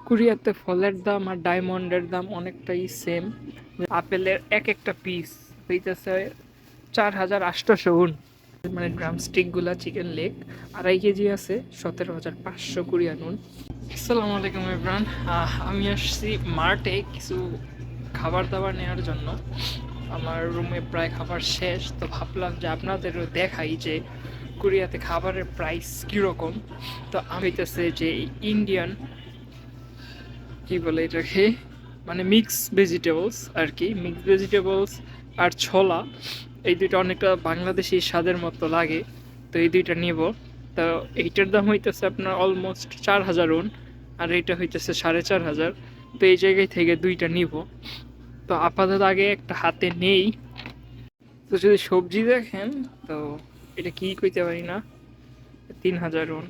কোরিয়াতে ফলের দাম আর ডায়মন্ডের দাম অনেকটাই সেম। আপেলের এক একটা পিস হইতেছে 4,800 উন, মানে ড্রামস্টিক গুলা চিকেন লেগ 2.5 কেজি আছে 17,500 কোরিয়ান উন। আসসালামু আলাইকুম এভরান, আমি আসছি মার্টে কিছু খাবার দাবার নেওয়ার জন্য। আমার রুমে প্রায় খাবার শেষ, তো ভাবলাম যে আপনাদেরও দেখাই যে কোরিয়াতে খাবারের প্রাইস কীরকম। তো আমি হইতেছে যে ইন্ডিয়ান কি বলে এটাকে, মানে মিক্স ভেজিটেবলস আর কি, মিক্স ভেজিটেবলস আর ছোলা, এই দুইটা অনেকটা বাংলাদেশি স্বাদের মতো লাগে। তো এই দুইটা নিব। তো এইটার দাম হইতেছে আপনার অলমোস্ট 4,000 উন, আর এইটা হইতেছে 4,500। তো এই জায়গায় থেকে দুইটা নিব। তো আপাতত আগে একটা হাতে নেই। তো যদি সবজি দেখেন, তো এটা কি কইতে পারি না, 3,000 উন।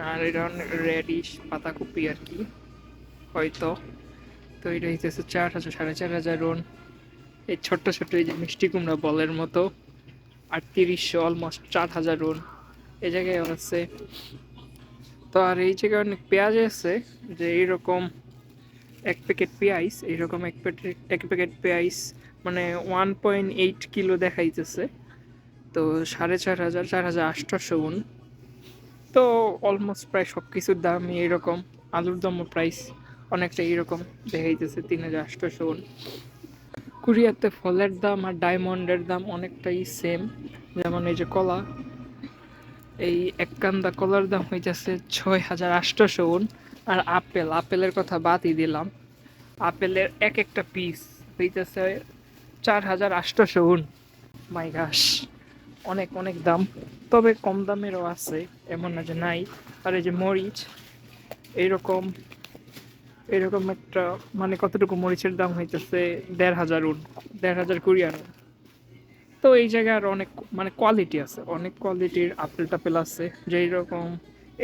আর এটা রেডিশ পাতাকপি আর কি হয়তো। তো এটা হইতেছে 4,000 4,500 উন। এই ছোট্ট ছোট্ট এই যে মিষ্টি কুমড়া বলের মতো 3800, অলমোস্ট 4,000 উন এই জায়গায় আছে। তো আর এই জায়গায় অনেক পেঁয়াজ আছে, যে এইরকম এক প্যাকেট পেঁয়াজ, এইরকম এক প্যাকেট পেঁয়াজ মানে 1.8 কিলো দেখাইতেছে। তো 4,500 4,800 উন। তো অলমোস্ট প্রায় সব কিছুর দামই এরকম। আলুর দামও প্রাইস অনেকটা এরকম দেখাইতেছে 3,800 উন। কোরিয়াতে ফলের দাম আর ডায়মন্ডের দাম অনেকটাই সেম। যেমন এই যে কলা, এই এক কান্দা কলার দাম হইতেছে 6,800 উন। আর আপেলের কথা বাদই দিলাম, আপেলের এক একটা পিস হইতেছে 4,800 উন। মাই গাস, অনেক অনেক দাম। তবে কম দামেরও আছে, এমন না যে নাই। আর এই যে মরিচ, এইরকম এরকম একটা, মানে কতটুকু মরিচের দাম হইতেছে 1,500 উন, 1,500 কোরিয়ান উন। তো এই জায়গায় আর অনেক, মানে কোয়ালিটি আছে, অনেক কোয়ালিটির আপেল টাপেল আছে। যেই রকম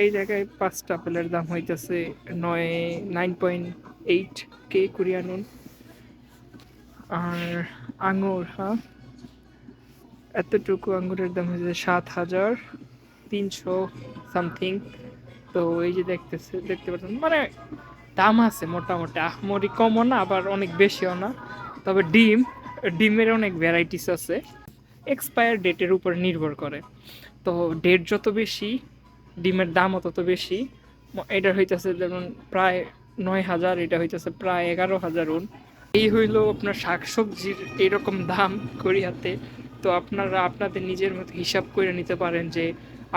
এই জায়গায় 5টা আপেলের দাম হইতেছে 9.8 কে কোরিয়ান উন। আর আঙুর, হ্যাঁ, এতটুকু আঙ্গুরের দাম হয়েছে 7,300 সামথিং। তো এই যে দেখতে পাচ্ছেন, মানে দাম আছে মোটামুটি, আহামরি কমও না আবার অনেক বেশিও না। তবে ডিমের অনেক ভ্যারাইটিস আছে, এক্সপায়ার ডেটের উপর নির্ভর করে। তো ডেট যত বেশি, ডিমের দামও তত বেশি। এটা হইতেছে যেমন প্রায় 9,000, এটা হইতেছে প্রায় 11,000 উন। এই হইলো আপনার শাকসবজির এরকম দাম কোরিয়াতে। তো আপনারা আপনাদের নিজের মতো হিসাব করে নিতে পারেন যে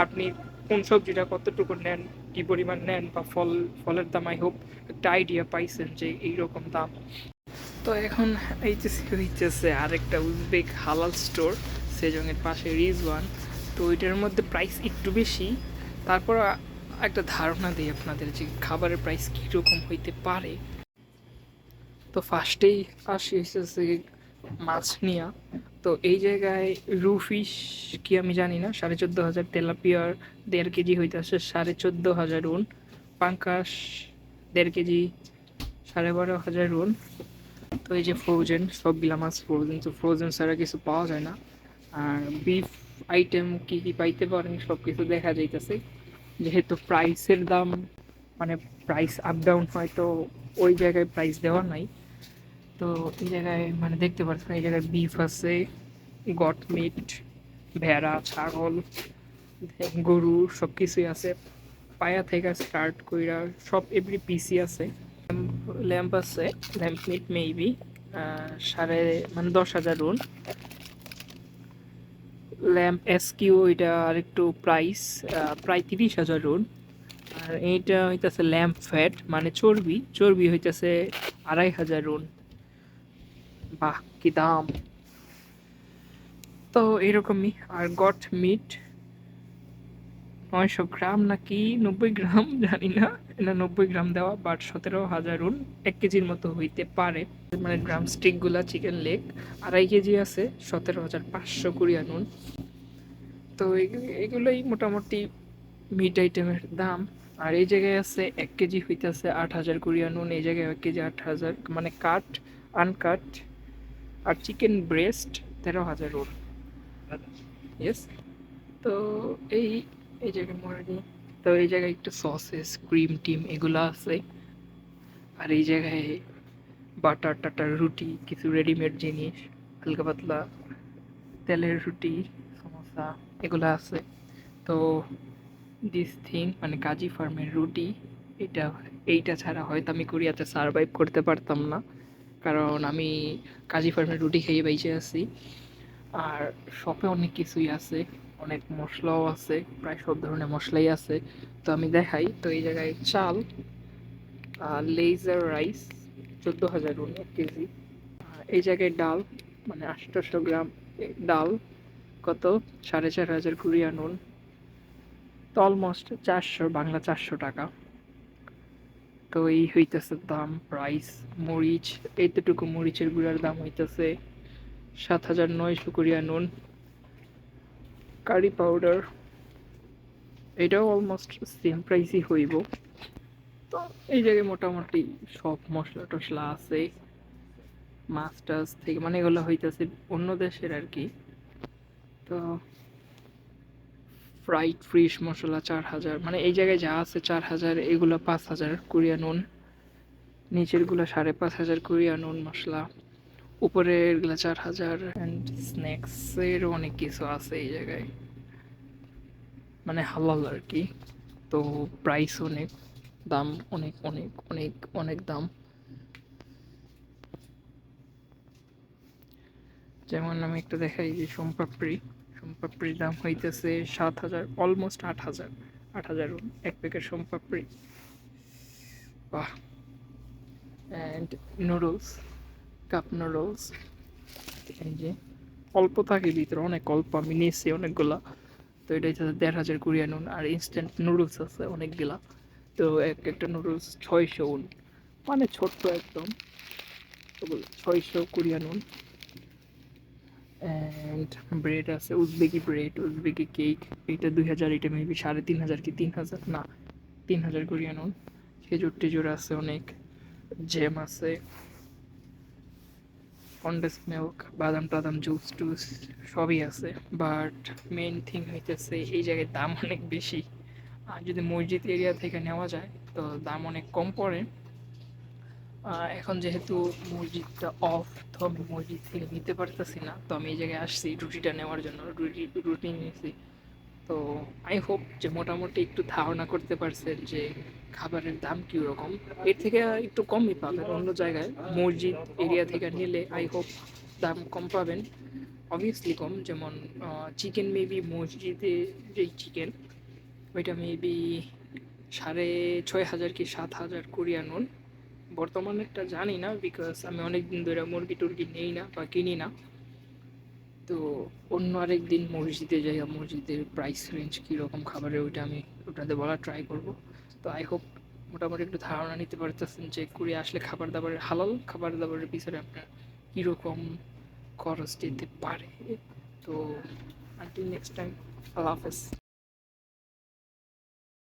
আপনি কোন সবজিটা কতটুকু নেন, কি পরিমাণ নেন, বা ফলের দাম আই হোপ একটা আইডিয়া পাইছেন যে এইরকম দাম। তো এখন হইতেছে আরেকটা উজবেক হালাল স্টোর, সেজংয়ের পাশে রিজওয়ান। তো ওইটার মধ্যে প্রাইস একটু বেশি। তারপর একটা ধারণা দিই আপনাদের যে খাবারের প্রাইস কীরকম হইতে পারে। তো ফার্স্টেই আসি হচ্ছে মাছ নিয়া। তো এই জায়গায় রুফিশ কি আমি জানি না, 14,500, তেলাপিয়ার 1.5 কেজি হইতেছে 14,500 উন, পাঙ্কাশ 1.5 কেজি 12,500 উন। তো এই যে ফ্রোজেন, সবগুলা মাছ ফ্রোজেন, তো ফ্রোজেন ছাড়া কিছু পাওয়া যায় না। আর বিফ আইটেম কি কি পাইতে পারেন সব কিছু দেখা যাইতেছে। যেহেতু প্রাইসের দাম, মানে প্রাইস আপ ডাউন হয়, তো ওই জায়গায় প্রাইস দেওয়া নাই। তো এই জায়গায় মানে দেখতে পাচ্ছেন, এই জায়গায় বিফ আছে, গট মিট, ভেড়া, ছাগল, গরু সব কিছুই আছে, পায়া থেকে স্টার্ট কইরা সব এভরি পিসি আছে। ল্যাম্প আছে, ল্যাম্প মিট মেবি সাড়ে, মানে 10,000 উন। ল্যাম্প এসকিউ এটা আরেকটু প্রাইস, প্রায় 30,000 উন। আর এইটা হইতেছে ল্যাম্প ফ্যাট, মানে চর্বি, চর্বি হইতেছে 2,500 উন। বাহ, কি দাম! তো এরকমই। আর গট মিট 900 গ্রাম নাকি 90 গ্রাম জানি না, এটা 90 গ্রাম দেওয়া, বাট 17,000 উন, 1 কেজির মতো হইতে পারে। মানে ড্রাম স্টিক গুলা চিকেন লেগ 2.5 কেজি আছে 17,500 কোরিয়ান উন। তো এগুলোই মোটামুটি মিট আইটেমের দাম। আর এই জায়গায় আছে 1 কেজি হইতেছে 8,000 কোরিয়ান উন, এই জায়গায় 1 কেজি 8,000, মানে কাট, আনকাট। আর চিকেন ব্রেস্ট 13,000 উন। ইয়েস। তো এই এই জায়গায় মুরগি তো এই জায়গায় একটু সসেস ক্রিম টিম এগুলো আছে। আর এই জায়গায় বাটার টাটার রুটি, কিছু রেডিমেড জিনিস, হালকা পাতলা তেলের রুটি, সমোসা এগুলো আছে। তো দিস থিং মানে কাজী ফার্মের রুটি, এটা এইটা ছাড়া হয়তো আমি কোরিয়াতে সারভাইভ করতে পারতাম না, কারণ আমি কাজী ফার্মের রুটি খেয়ে বেঁচে আছি। আর শপে অনেক কিছুই আছে, অনেক মশলাও আছে, প্রায় সব ধরনের মশলাই আছে। তো আমি দেখাই, তো এই জায়গায় চাল লেজার রাইস 14,000 উন 1 কেজি। এই জায়গায় ডাল মানে 800 গ্রাম ডাল কত 4,500 কোরিয়ান উন, তো অলমোস্ট 400 বাংলা 400 টাকা। তো এই হইতেছে দাম প্রাইস। মরিচ, এইতটুকু মরিচের গুঁড়ার দাম হইতেছে 7,900 কোরিয়ান উন। কারি পাউডার এটাও অলমোস্ট সেম প্রাইসই হইব। তো এই জায়গায় মোটামুটি সব মশলা টশলা আছে, মাছ টাছ থেকে, মানে এগুলো হইতেছে অন্য দেশের আর কি। তো ফ্রাইড ফিশ মশলা 4,000, মানে এই জায়গায় যা আছে 4,000, এগুলো 5,000 কোরিয়ান উন, নিচেরগুলো 5,500 কোরিয়ান উন মশলা, উপরের এগুলো 4,000। অ্যান্ড স্ন্যাক্সের অনেক কিছু আছে এই জায়গায়, মানে হালাল আর কি। তো প্রাইস অনেক, দাম অনেক অনেক অনেক অনেক দাম। যেমন আমি একটা দেখাই যে সোমপাপড়ির দাম হইতেছে 7,000, অলমোস্ট 8,000, 8,000 এক প্যাকেট সোমপাপড়ি। বাহ। অ্যান্ড নুডলস, কাপ নুডলস, এই যে অল্প থাকে ভিতরে, অনেক অল্প, আমি নিয়েছি অনেকগুলা। তো এটা হচ্ছে 1,500 কোরিয়ান উন। আর ইনস্ট্যান্ট নুডলস আছে অনেকগুলা, তো একটা নুডলস 600 উন, মানে ছোট্ট একদম, তো 600 কোরিয়ান উন। অ্যান্ড ব্রেড আছে, উজবেকি ব্রেড, উজবেকি কেক, এইটা 2,000, এটা মেবি 3,500 কি 3,000, না 3,000 কোরিয়ান উন। খেজুর টেজুর আছে অনেক, জ্যাম আছে, কন্ডেন্স মিল্ক, বাদাম টাদাম, জুস টুস সবই আছে। বাট মেইন থিং হইতেছে এই জায়গায় দাম অনেক বেশি। আর যদি মসজিদ এরিয়া থেকে নেওয়া যায় তো দাম অনেক কম পড়ে। এখন যেহেতু মসজিদটা অফ, তো আমি মসজিদ থেকে নিতে পারতেছি না, তো আমি এই জায়গায় আসছি রুটিটা নেওয়ার জন্য, রুটি নিয়েছি। তো আই হোপ যে মোটামুটি একটু ধারণা করতে পারছেন যে খাবারের দাম কীরকম। এর থেকে একটু কমই পাবেন অন্য জায়গায়, মসজিদ এরিয়া থেকে নিলে আই হোপ দাম কম পাবেন, অবভিয়াসলি কম। যেমন চিকেন মেবি মসজিদে যেই চিকেন, ওইটা মেবি 6,500 কি 7,000 কোরিয়ান উন। বর্তমানেরটা জানি না, বিকজ আমি অনেক দিন ধরে মুরগি টুরগি নেই না বা কিনি না। তো অন্য আরেক দিন মসজিদে যাই, মসজিদের প্রাইস রেঞ্জ কীরকম খাবারের, ওটাতে বলা ট্রাই করব। তো আই হোপ মোটামুটি একটু ধারণা নিতে পারতেছেন যে কোরিয়া আসলে খাবার দাবারের, হালাল খাবার দাবারের পিছনে আপনার কীরকম খরচ যেতে পারে। তো আনটিল নেক্সট টাইম, আল্লাহ হাফেজ।